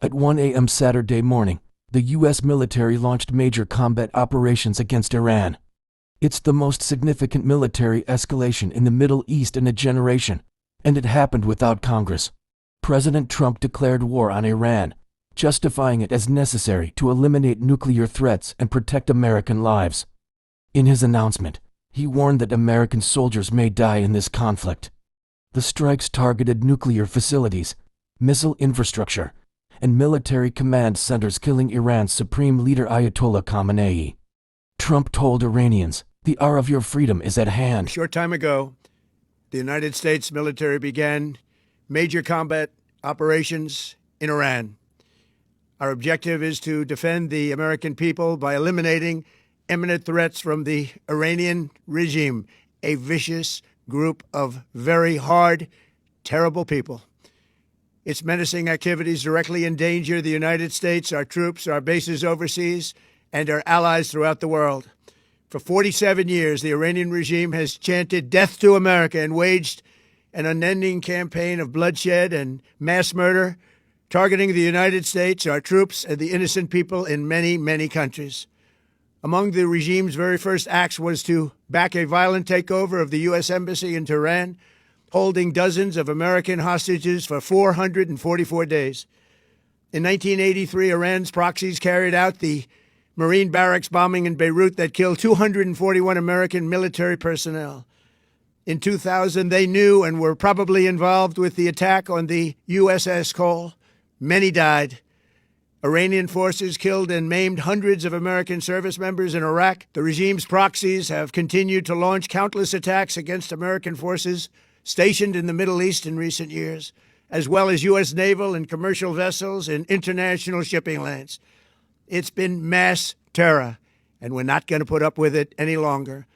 At 1 a.m. Saturday morning, the U.S. military launched major combat operations against Iran. It's the most significant military escalation in the Middle East in a generation, and it happened without Congress. President Trump declared war on Iran, justifying it as necessary to eliminate nuclear threats and protect American lives. In his announcement, he warned that American soldiers may die in this conflict. The strikes targeted nuclear facilities, missile infrastructure, and military command centers, killing Iran's supreme leader Ayatollah Khamenei. Trump told Iranians, "The hour of your freedom is at hand." A short time ago, the United States military began major combat operations in Iran. Our objective is to defend the American people by eliminating imminent threats from the Iranian regime, a vicious group of very hard, terrible people. Its menacing activities directly endanger the United States, our troops, our bases overseas, and our allies throughout the world. For 47 years, the Iranian regime has chanted death to America and waged an unending campaign of bloodshed and mass murder, targeting the United States, our troops, and the innocent people in many, many countries. Among the regime's very first acts was to back a violent takeover of the U.S. Embassy in Tehran, holding dozens of American hostages for 444 days. In 1983, Iran's proxies carried out the Marine barracks bombing in Beirut that killed 241 American military personnel. In 2000, they knew and were probably involved with the attack on the USS Cole. Many died. Iranian forces killed and maimed hundreds of American service members in Iraq. The regime's proxies have continued to launch countless attacks against American forces stationed in the Middle East in recent years, as well as U.S. naval and commercial vessels in international shipping lanes. It's been mass terror, and we're not going to put up with it any longer.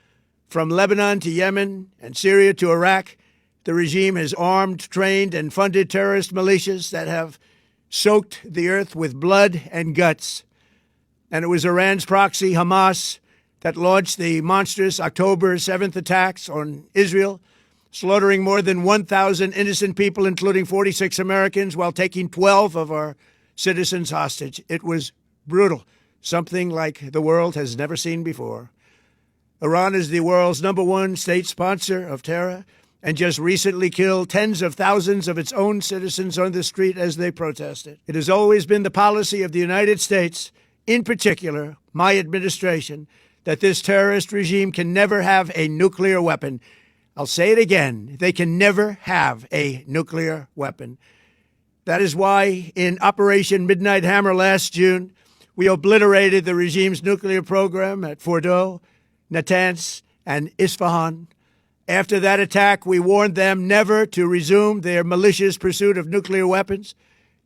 From Lebanon to Yemen and Syria to Iraq, the regime has armed, trained, and funded terrorist militias that have soaked the earth with blood and guts. And it was Iran's proxy, Hamas, that launched the monstrous October 7th attacks on Israel, slaughtering more than 1,000 innocent people, including 46 Americans, while taking 12 of our citizens hostage. It was brutal, something like the world has never seen before. Iran is the world's #1 state sponsor of terror and just recently killed tens of thousands of its own citizens on the street as they protested. It has always been the policy of the United States, in particular my administration, that this terrorist regime can never have a nuclear weapon. I'll say it again, they can never have a nuclear weapon. That is why in Operation Midnight Hammer last June, we obliterated the regime's nuclear program at Fordow, Natanz, and Isfahan. After that attack, we warned them never to resume their malicious pursuit of nuclear weapons,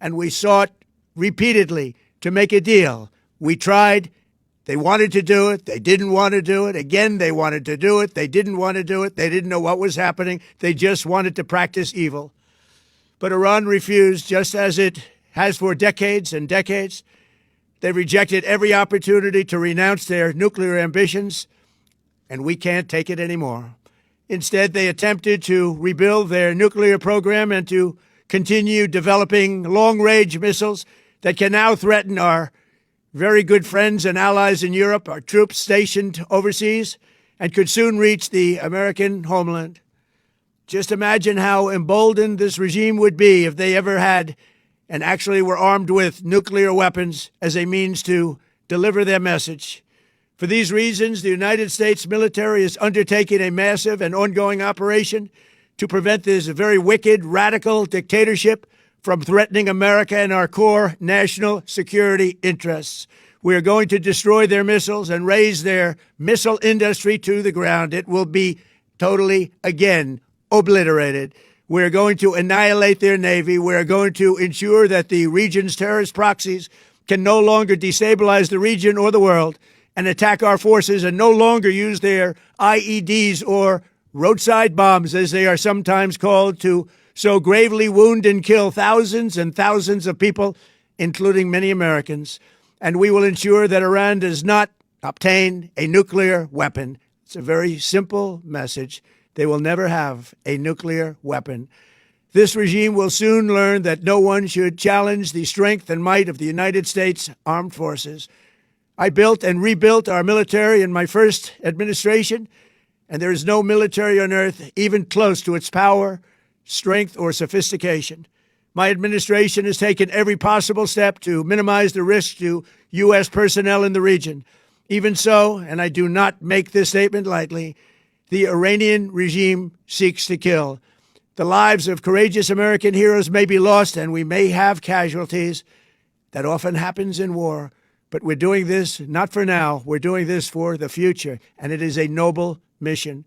and we sought repeatedly to make a deal. We tried. They wanted to do it. They didn't want to do it. Again, they wanted to do it. They didn't want to do it. They didn't know what was happening. They just wanted to practice evil. But Iran refused, just as it has for decades and decades. They rejected every opportunity to renounce their nuclear ambitions, and we can't take it anymore. Instead, they attempted to rebuild their nuclear program and to continue developing long-range missiles that can now threaten our very good friends and allies in Europe, our troops stationed overseas, and could soon reach the American homeland. Just imagine how emboldened this regime would be if they ever had and actually were armed with nuclear weapons as a means to deliver their message. For these reasons, the United States military is undertaking a massive and ongoing operation to prevent this very wicked, radical dictatorship from threatening America and our core national security interests. We are going to destroy their missiles and raise their missile industry to the ground. It will be totally, again, obliterated. We're going to annihilate their Navy. We're going to ensure that the region's terrorist proxies can no longer destabilize the region or the world and attack our forces, and no longer use their IEDs or roadside bombs, as they are sometimes called, to so gravely wound and kill thousands and thousands of people, including many Americans. And we will ensure that Iran does not obtain a nuclear weapon. It's a very simple message. They will never have a nuclear weapon. This regime will soon learn that no one should challenge the strength and might of the United States Armed Forces. I built and rebuilt our military in my first administration, and there is no military on earth even close to its power, strength, or sophistication. My administration has taken every possible step to minimize the risk to U.S. personnel in the region. Even so, and I do not make this statement lightly, the Iranian regime seeks to kill. The lives of courageous American heroes may be lost, and we may have casualties. That often happens in war. But we're doing this not for now. We're doing this for the future, and it is a noble mission.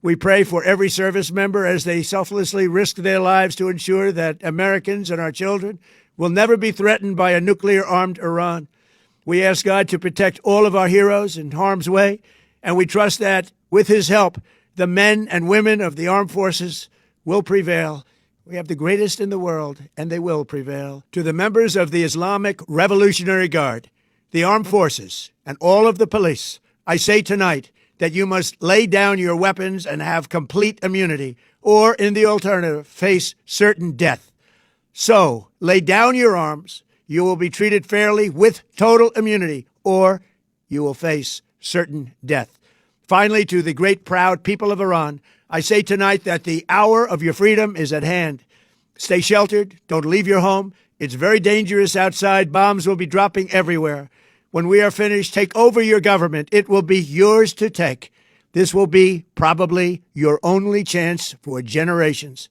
We pray for every service member as they selflessly risk their lives to ensure that Americans and our children will never be threatened by a nuclear-armed Iran. We ask God to protect all of our heroes in harm's way, and we trust that, with his help, the men and women of the armed forces will prevail. We have the greatest in the world, and they will prevail. To the members of the Islamic Revolutionary Guard, the armed forces, and all of the police, I say tonight that you must lay down your weapons and have complete immunity, or, in the alternative, face certain death. So, lay down your arms. You will be treated fairly with total immunity, or you will face certain death. Finally, to the great proud people of Iran, I say tonight that the hour of your freedom is at hand. Stay sheltered. Don't leave your home. It's very dangerous outside. Bombs will be dropping everywhere. When we are finished, take over your government. It will be yours to take. This will be probably your only chance for generations.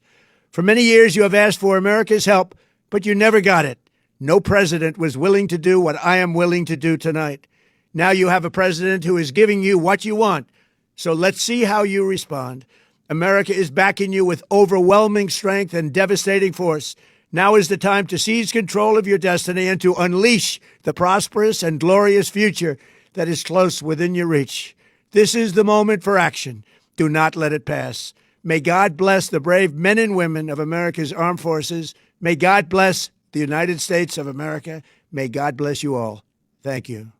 For many years, you have asked for America's help, but you never got it. No president was willing to do what I am willing to do tonight. Now you have a president who is giving you what you want. So let's see how you respond. America is backing you with overwhelming strength and devastating force. Now is the time to seize control of your destiny and to unleash the prosperous and glorious future that is close within your reach. This is the moment for action. Do not let it pass. May God bless the brave men and women of America's armed forces. May God bless the United States of America. May God bless you all. Thank you.